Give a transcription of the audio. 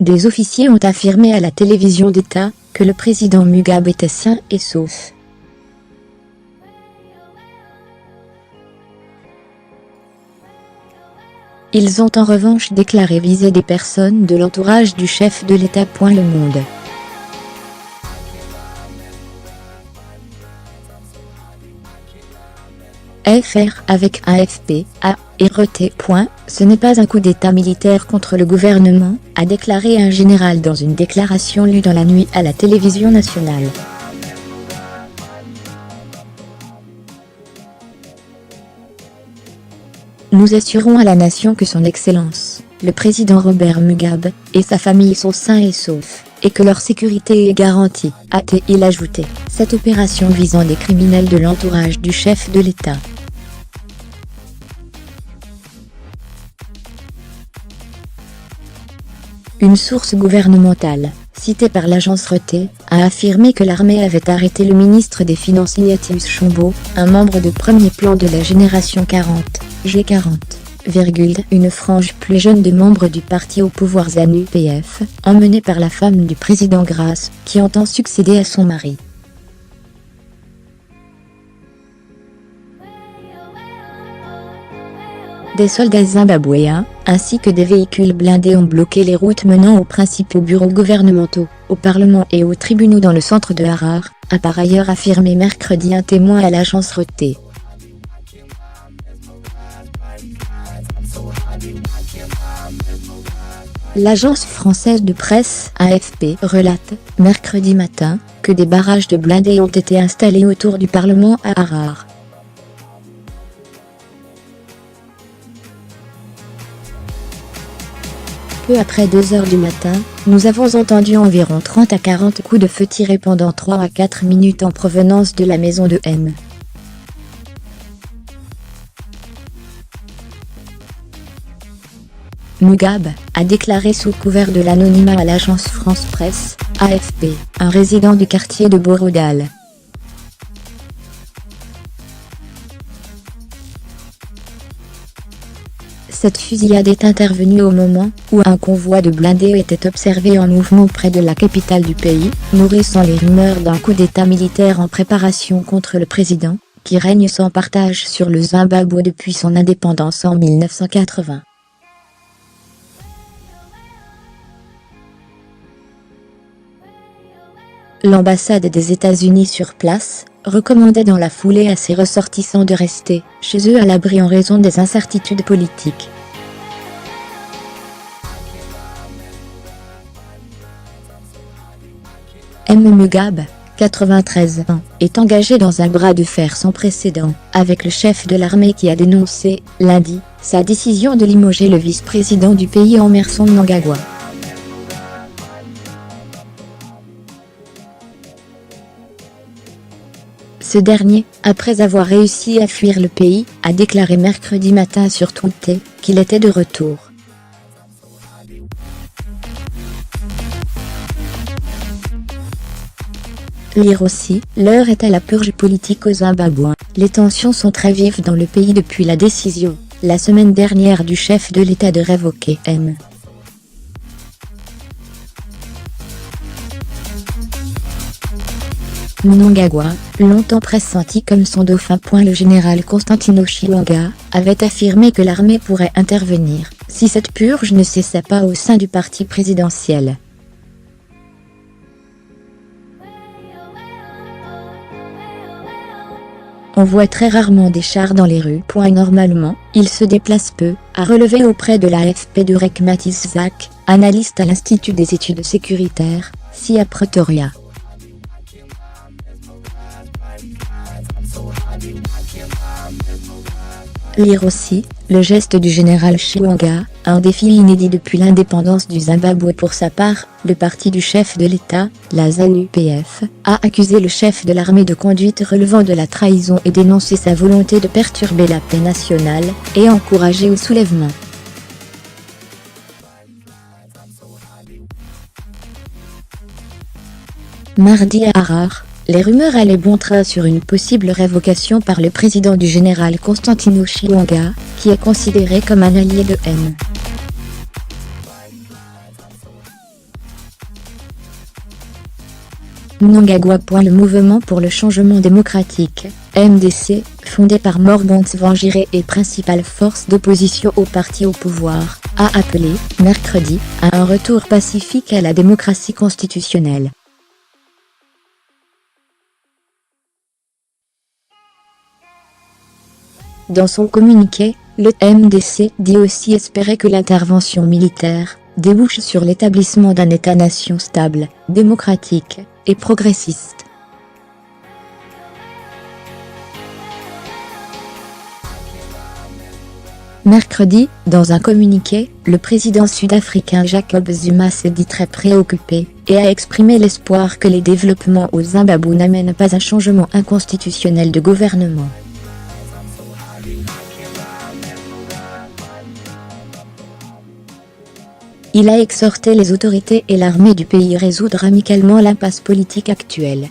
Des officiers ont affirmé à la télévision d'État que le président Mugabe était sain et sauf. Ils ont en revanche déclaré viser des personnes de l'entourage du chef de l'État. Le Monde. FR avec AFP, RT. Ce n'est pas un coup d'État militaire contre le gouvernement, a déclaré un général dans une déclaration lue dans la nuit à la télévision nationale. Nous assurons à la nation que son Excellence, le président Robert Mugabe, et sa famille sont sains et saufs, et que leur sécurité est garantie, a-t-il ajouté. Cette opération visant des criminels de l'entourage du chef de l'État. Une source gouvernementale, citée par l'agence RT, a affirmé que l'armée avait arrêté le ministre des Finances Ignatius Chombo, un membre de premier plan de la génération 40, G40, une frange plus jeune de membres du parti au pouvoir ZANU-PF, emmenée par la femme du président Grace, qui entend succéder à son mari. Des soldats zimbabwéens, ainsi que des véhicules blindés ont bloqué les routes menant aux principaux bureaux gouvernementaux, au Parlement et aux tribunaux dans le centre de Harare, a par ailleurs affirmé mercredi un témoin à l'agence RT. L'agence française de presse, AFP, relate, mercredi matin, que des barrages de blindés ont été installés autour du Parlement à Harare. Peu après 2 heures du matin, nous avons entendu environ 30 à 40 coups de feu tirés pendant 3 à 4 minutes en provenance de la maison de M. Mugabe a déclaré sous couvert de l'anonymat à l'agence France Presse, AFP, un résident du quartier de Borodale. Cette fusillade est intervenue au moment où un convoi de blindés était observé en mouvement près de la capitale du pays, nourrissant les rumeurs d'un coup d'État militaire en préparation contre le président, qui règne sans partage sur le Zimbabwe depuis son indépendance en 1980. L'ambassade des États-Unis sur place recommandait dans la foulée à ses ressortissants de rester chez eux à l'abri en raison des incertitudes politiques. M. Mugabe, 93 ans, est engagé dans un bras de fer sans précédent avec le chef de l'armée qui a dénoncé, lundi, sa décision de limoger le vice-président du pays Emmerson Mnangagwa. Ce dernier, après avoir réussi à fuir le pays, a déclaré mercredi matin sur Twitter qu'il était de retour. Lire aussi, l'heure est à la purge politique au Zimbabwe. Les tensions sont très vives dans le pays depuis la décision, la semaine dernière du chef de l'État de révoquer M. Mnangagwa, longtemps pressenti comme son dauphin. Le général Constantino Chiwenga avait affirmé que l'armée pourrait intervenir si cette purge ne cessait pas au sein du parti présidentiel. On voit très rarement des chars dans les rues. Normalement, ils se déplacent peu, a relevé auprès de l'AFP Durek Matisse-Zak, analyste à l'Institut des études sécuritaires, SIA Pretoria. Lire aussi, le geste du général Chiwenga, un défi inédit depuis l'indépendance du Zimbabwe. Pour sa part, le parti du chef de l'État, la ZANU-PF, a accusé le chef de l'armée de conduite relevant de la trahison et dénoncé sa volonté de perturber la paix nationale et encourager au soulèvement. Mardi à Harare, les rumeurs allaient bon train sur une possible révocation par le président du général Constantino Chiwenga, qui est considéré comme un allié de M. Mnangagwa. Le mouvement pour le changement démocratique, MDC, fondé par Morgan Tsvangirai et principale force d'opposition au parti au pouvoir, a appelé, mercredi, à un retour pacifique à la démocratie constitutionnelle. Dans son communiqué, le MDC dit aussi espérer que l'intervention militaire débouche sur l'établissement d'un État-nation stable, démocratique et progressiste. Mercredi, dans un communiqué, le président sud-africain Jacob Zuma s'est dit très préoccupé et a exprimé l'espoir que les développements au Zimbabwe n'amènent pas un changement inconstitutionnel de gouvernement. Il a exhorté les autorités et l'armée du pays à résoudre amicalement l'impasse politique actuelle.